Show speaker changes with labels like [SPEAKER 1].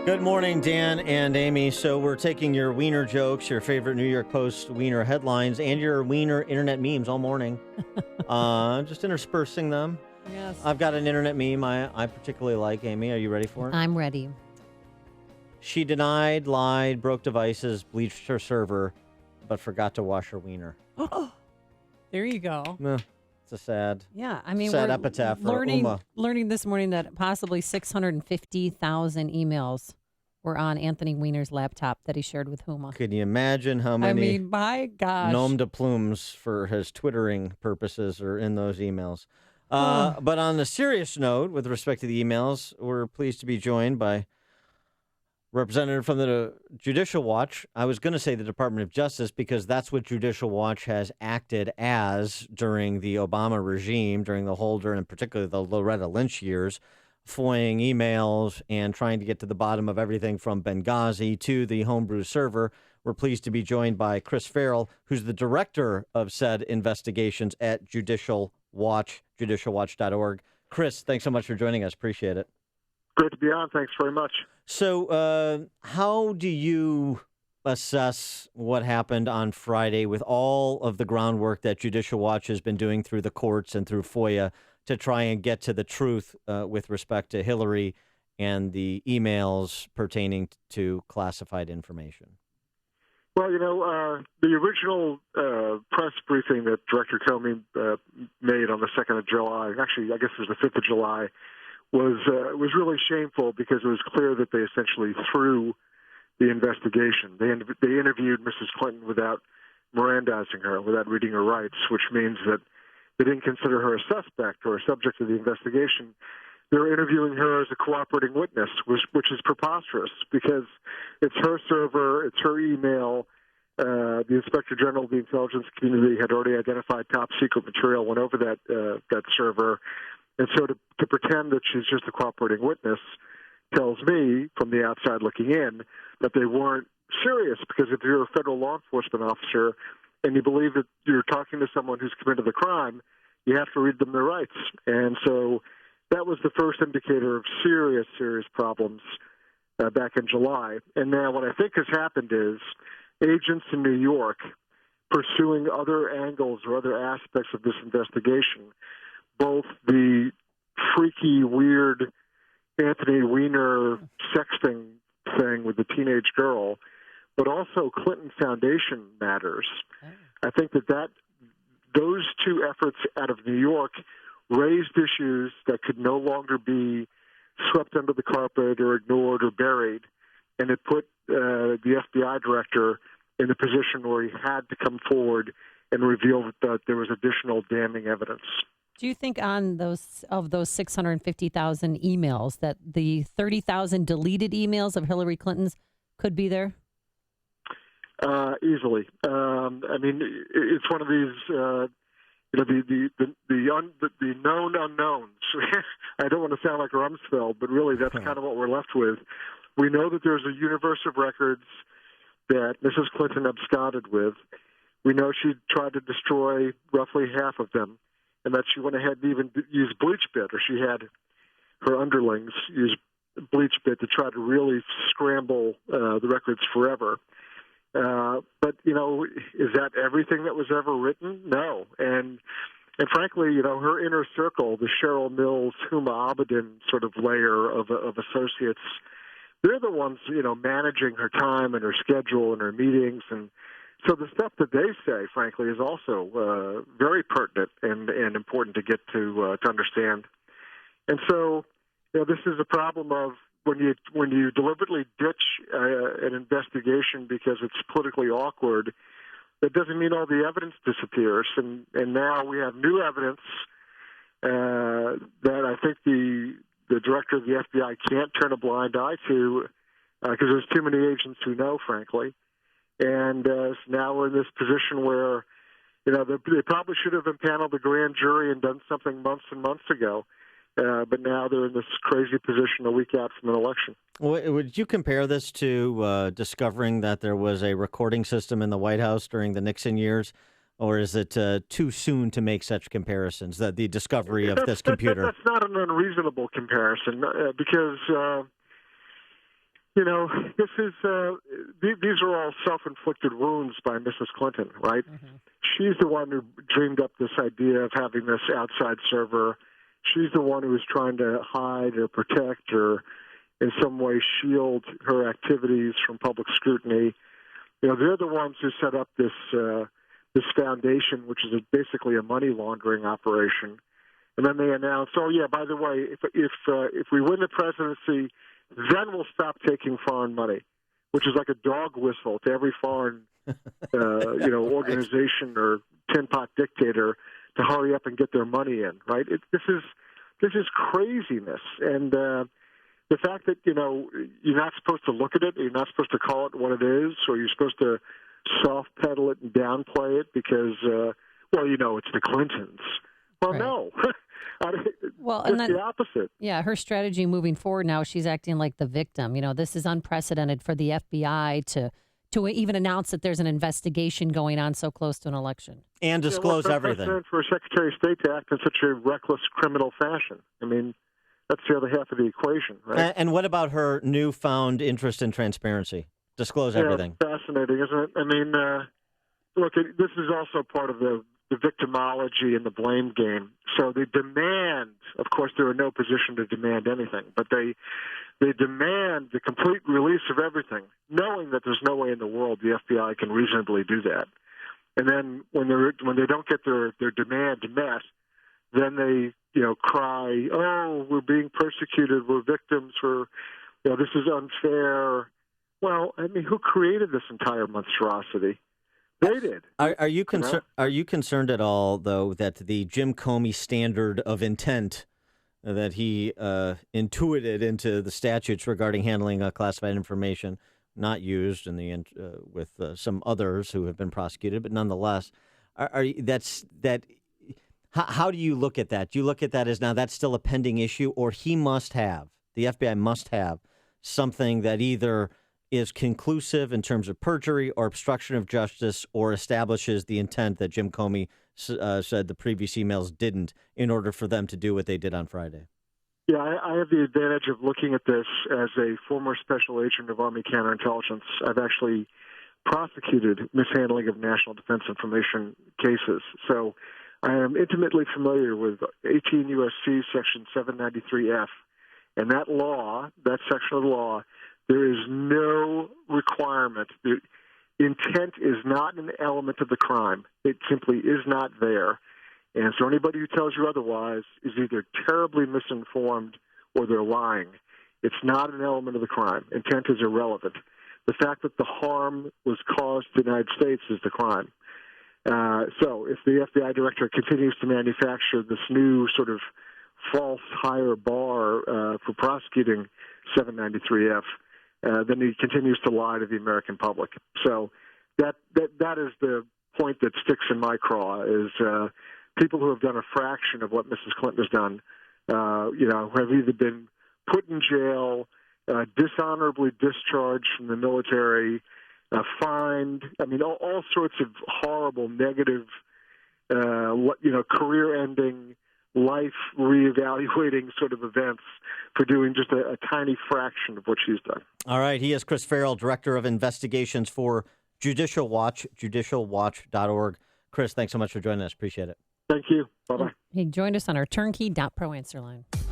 [SPEAKER 1] Good morning, Dan and Amy. So we're taking your wiener jokes, your favorite New York Post wiener headlines, and your wiener internet memes all morning. Just interspersing them.
[SPEAKER 2] Yes.
[SPEAKER 1] I've got an internet meme I particularly like. Amy, are you ready for it?
[SPEAKER 2] I'm ready.
[SPEAKER 1] She denied, lied, broke devices, bleached her server, but forgot to wash her wiener.
[SPEAKER 2] There you go.
[SPEAKER 1] It's a sad,
[SPEAKER 2] Yeah, I mean,
[SPEAKER 1] sad
[SPEAKER 2] we're
[SPEAKER 1] epitaph for Uma.
[SPEAKER 2] learning this morning that possibly 650,000 emails were on Anthony Weiner's laptop that he shared with Huma.
[SPEAKER 1] Can you imagine how
[SPEAKER 2] I
[SPEAKER 1] many
[SPEAKER 2] mean, my gosh.
[SPEAKER 1] nom de plumes for his twittering purposes are in those emails? But on a serious note, with respect to the emails, we're pleased to be joined by representative from the Judicial Watch. I was going to say the Department of Justice because that's what Judicial Watch has acted as during the Obama regime, during the Holder and particularly the Loretta Lynch years, FOIAing emails and trying to get to the bottom of everything from Benghazi to the homebrew server. We're pleased to be joined by Chris Ferrell, who's the director of said investigations at Judicial Watch, judicialwatch.org. Chris, thanks so much for joining us. Appreciate it.
[SPEAKER 3] Great to be on. Thanks very much.
[SPEAKER 1] So how do you assess what happened on Friday with all of the groundwork that Judicial Watch has been doing through the courts and through FOIA to try and get to the truth with respect to Hillary and the emails pertaining to classified information?
[SPEAKER 3] Well, the original press briefing that Director Comey made on the 2nd of July, actually, I guess it was the 5th of July, was really shameful because it was clear that they essentially threw the investigation. They interviewed Mrs. Clinton without Mirandizing her, without reading her rights, which means that they didn't consider her a suspect or a subject of the investigation. They were interviewing her as a cooperating witness, which is preposterous because it's her server, it's her email. The Inspector General of the Intelligence Community had already identified top secret material, went over that server. And so to pretend that she's just a cooperating witness tells me, from the outside looking in, that they weren't serious, because if you're a federal law enforcement officer and you believe that you're talking to someone who's committed the crime, you have to read them their rights. And so that was the first indicator of serious, serious problems back in July. And now what I think has happened is agents in New York pursuing other angles or other aspects of this investigation, both the freaky, weird Anthony Weiner sexting thing with the teenage girl, but also Clinton Foundation matters. I think that those two efforts out of New York raised issues that could no longer be swept under the carpet or ignored or buried, and it put the FBI director in a position where he had to come forward and reveal that there was additional damning evidence.
[SPEAKER 2] Do you think on those 650,000 emails that the 30,000 deleted emails of Hillary Clinton's could be there?
[SPEAKER 3] Easily. I mean, it's one of these, the known unknowns. I don't want to sound like Rumsfeld, but really that's kind of what we're left with. We know that there's a universe of records that Mrs. Clinton absconded with. We know she tried to destroy roughly half of them, and that she went ahead and even used BleachBit, or she had her underlings use BleachBit to try to really scramble the records forever. But, is that everything that was ever written? No. And frankly, her inner circle, the Cheryl Mills, Huma Abedin sort of layer of associates, they're the ones, managing her time and her schedule and her meetings. And so the stuff that they say, frankly, is also very pertinent and important to get to understand. And so, this is a problem of when you deliberately ditch an investigation because it's politically awkward, that doesn't mean all the evidence disappears. And now we have new evidence that I think the director of the FBI can't turn a blind eye to because there's too many agents who know, frankly. And now we're in this position where, they probably should have impaneled the grand jury and done something months and months ago. But now they're in this crazy position a week out from an election.
[SPEAKER 1] Would you compare this to discovering that there was a recording system in the White House during the Nixon years? Or is it too soon to make such comparisons, that the discovery of this computer?
[SPEAKER 3] That's not an unreasonable comparison because, This is these are all self-inflicted wounds by Mrs. Clinton, right?
[SPEAKER 2] Mm-hmm.
[SPEAKER 3] She's the one who dreamed up this idea of having this outside server. She's the one who was trying to hide or protect or in some way shield her activities from public scrutiny. They're the ones who set up this foundation, which is basically a money laundering operation. And then they announced, oh yeah, by the way, if we win the presidency, then we'll stop taking foreign money, which is like a dog whistle to every foreign, organization or tin pot dictator to hurry up and get their money in. Right? This is craziness, and the fact that you're not supposed to look at it, you're not supposed to call it what it is, or you're supposed to soft pedal it and downplay it because it's the Clintons. Well,
[SPEAKER 2] right.
[SPEAKER 3] No.
[SPEAKER 2] Well,
[SPEAKER 3] it's
[SPEAKER 2] and then,
[SPEAKER 3] the opposite.
[SPEAKER 2] Yeah, her strategy moving forward now, she's acting like the victim. This is unprecedented for the FBI to even announce that there's an investigation going on so close to an election.
[SPEAKER 1] And disclose everything.
[SPEAKER 3] For a Secretary of State to act in such a reckless criminal fashion. I mean, that's the other half of the equation, right?
[SPEAKER 1] And what about her newfound interest in transparency? Disclose everything.
[SPEAKER 3] Fascinating, isn't it? I mean, look, this is also part of the victimology and the blame game. So they demand, of course, they're in no position to demand anything, but they demand the complete release of everything, knowing that there's no way in the world the FBI can reasonably do that. And then when they don't get their demand met, then they cry, oh, we're being persecuted, we're victims, this is unfair. Well, I mean, who created this entire monstrosity? They did.
[SPEAKER 1] Are you concerned? Are you concerned at all, though, that the Jim Comey standard of intent that he intuited into the statutes regarding handling classified information, not used in the with some others who have been prosecuted, but nonetheless, how do you look at that? Do you look at that as now that's still a pending issue, or the FBI must have something that either is conclusive in terms of perjury or obstruction of justice or establishes the intent that Jim Comey said the previous emails didn't in order for them to do what they did on Friday?
[SPEAKER 3] Yeah, I have the advantage of looking at this as a former special agent of Army counterintelligence. I've actually prosecuted mishandling of national defense information cases. So I am intimately familiar with 18 U.S.C. Section 793F. And that section of the law, there is no requirement. The intent is not an element of the crime. It simply is not there. And so anybody who tells you otherwise is either terribly misinformed or they're lying. It's not an element of the crime. Intent is irrelevant. The fact that the harm was caused to the United States is the crime. So if the FBI director continues to manufacture this new sort of false higher bar for prosecuting 793F, then he continues to lie to the American public. So that is the point that sticks in my craw is people who have done a fraction of what Mrs. Clinton has done, have either been put in jail, dishonorably discharged from the military, fined. I mean, all sorts of horrible, negative, career-ending, life reevaluating sort of events for doing just a tiny fraction of what she's done.
[SPEAKER 1] All right. He is Chris Ferrell, Director of Investigations for Judicial Watch, judicialwatch.org. Chris, thanks so much for joining us. Appreciate it.
[SPEAKER 3] Thank you. Bye-bye.
[SPEAKER 2] He joined us on our turnkey.pro answer line.